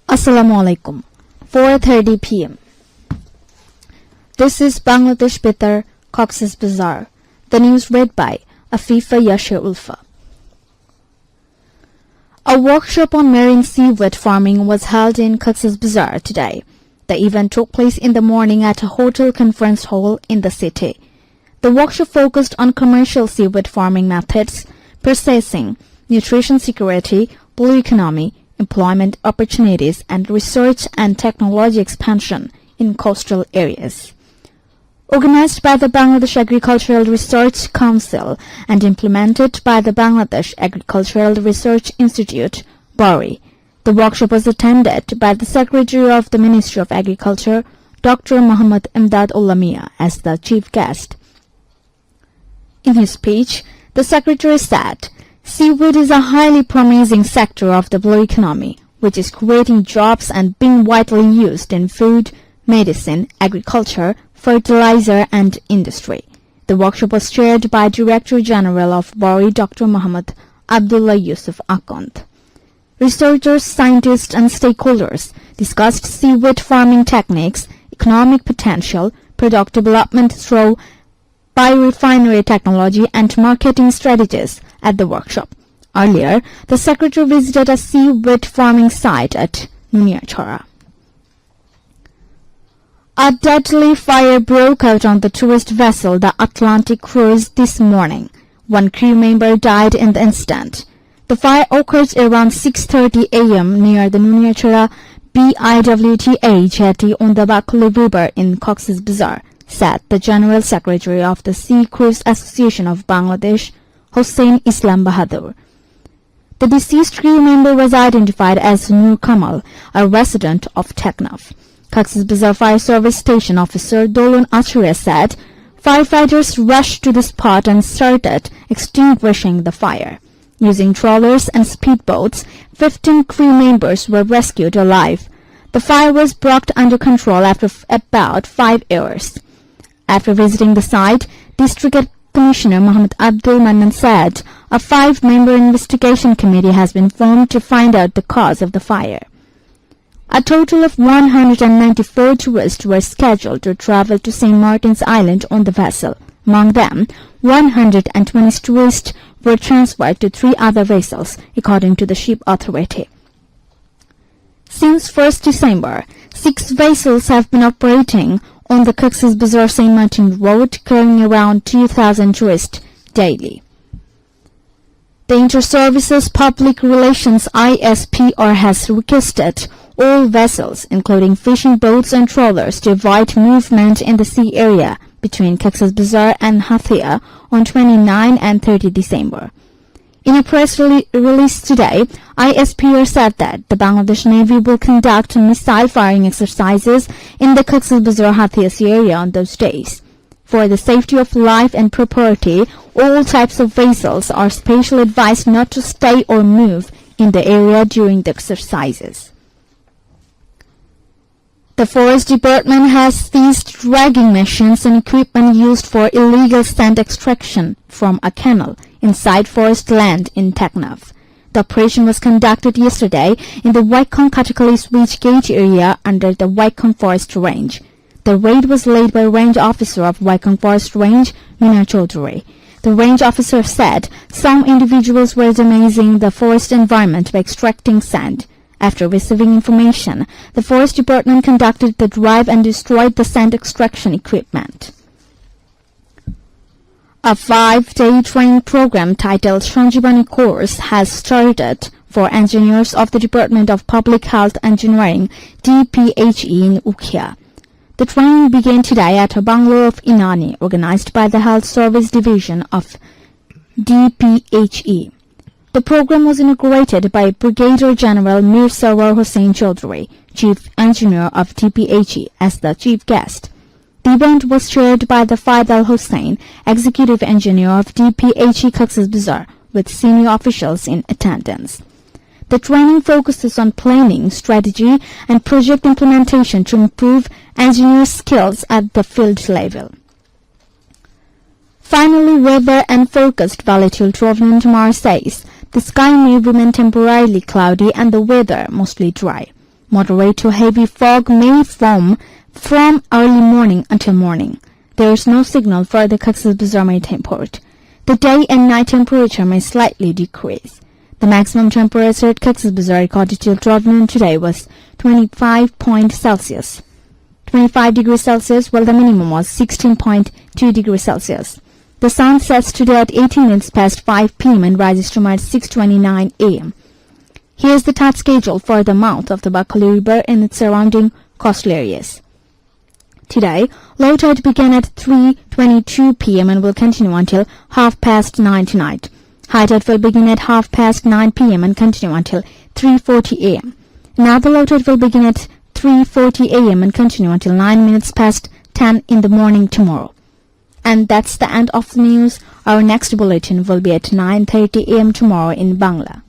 Assalamu alaikum. 4:30 p.m. This is Bangladesh Bitar, Cox's Bazar. The news read by AFIFA YASER. A workshop on marine seaweed farming was held in Cox's Bazar today. The event took place in the morning at a hotel conference hall in the city. The workshop focused on commercial seaweed farming methods, processing, nutrition security, blue economy, employment opportunities, and research and technology expansion in coastal areas. Organized by the Bangladesh Agricultural Research Council and implemented by the Bangladesh Agricultural Research Institute, BARI, the workshop was attended by the Secretary of the Ministry of Agriculture, Dr. Muhammad Imdadullah Mia, as the chief guest. In his speech, the Secretary said, "Seaweed is a highly promising sector of the blue economy, which is creating jobs and being widely used in food, medicine, agriculture, fertilizer, and industry." The workshop was chaired by Director General of BARI, Dr. Muhammad Abdullah Yusuf Akond. Researchers, scientists, and stakeholders discussed seaweed farming techniques, economic potential, product development through biorefinery technology, and marketing strategies at the workshop. Earlier, the Secretary visited a seaweed farming site at Nuniachara. A deadly fire broke out on the tourist vessel the Atlantic Cruise this morning. One crew member died in the incident. The fire occurred around 6:30 a.m. near the Nuniachara BIWTA jetty on the Bakulu River in Cox's Bazar, said the General Secretary of the Sea Cruise Association of Bangladesh, Hossein Islam Bahadur. The deceased crew member was identified as Nur Kamal, a resident of Teknaf. Cox's Bazar Fire Service Station Officer Dolun Acharya said firefighters rushed to the spot and started extinguishing the fire. Using trawlers and speedboats, 15 crew members were rescued alive. The fire was brought under control after about 5 hours. After visiting the site, District Commissioner Muhammad Abdul Manan said a 5-member investigation committee has been formed to find out the cause of the fire. A total of 194 tourists were scheduled to travel to St. Martin's Island on the vessel. Among them, 120 tourists were transferred to 3 other vessels, according to the ship authority. Since 1st December, 6 vessels have been operating on the Cox's Bazar St. Martin Road, carrying around 2,000 tourists daily. The Inter-Services Public Relations ISPR has requested all vessels, including fishing boats and trawlers, to avoid movement in the sea area between Cox's Bazar and Hathia on 29 and 30 December. In a press release today, ISPR said that the Bangladesh Navy will conduct missile firing exercises in the Cox's Bazar Hathia Sea area on those days. For the safety of life and property, all types of vessels are specially advised not to stay or move in the area during the exercises. The Forest Department has seized dragging machines and equipment used for illegal sand extraction from a canal inside forest land in Teknaf. The operation was conducted yesterday in the Waikong Katakali Switch Gate area under the Waikong Forest Range. The raid was led by Range Officer of Waikong Forest Range, Mina Chaudhary. The range officer said some individuals were damaging the forest environment by extracting sand. After receiving information, the Forest Department conducted the drive and destroyed the sand extraction equipment. A 5-day training program titled Sanjivani Course has started for engineers of the Department of Public Health Engineering DPHE in Ukhia. The training began today at a bungalow of Inani, organized by the Health Service Division of DPHE. The program was inaugurated by Brigadier General Mir Sarwar Hossain Chaudhary, Chief Engineer of DPHE, as the chief guest. The event was chaired by the Faid Al Hossain, Executive Engineer of DPHE Cox's Bazar, with senior officials in attendance. The training focuses on planning, strategy, and project implementation to improve engineer skills at the field level. Finally, weather and forecast volatile Trovian tomorrow says the sky may remain temporarily cloudy and the weather mostly dry. Moderate to heavy fog may form from early morning until morning. There is no signal for the Cox's Bazar maritime port. The day and night temperature may slightly decrease. The maximum temperature at Cox's Bazar recorded till 12 noon today was 25 degrees Celsius, while the minimum was 16.2 degrees Celsius. The sun sets today at 18 minutes past 5 p.m. and rises tomorrow at 6:29 a.m. Here's the tide schedule for the mouth of the Bakali River and its surrounding coastal areas. Today, low tide began at 3:22 p.m. and will continue until 9:30 tonight. High tide will begin at 9:30 p.m. and continue until 3:40 a.m. Another low tide will begin at 3:40 a.m. and continue until 9 minutes past 10 in the morning tomorrow. And that's the end of the news. Our next bulletin will be at 9:30 a.m. tomorrow in Bangla.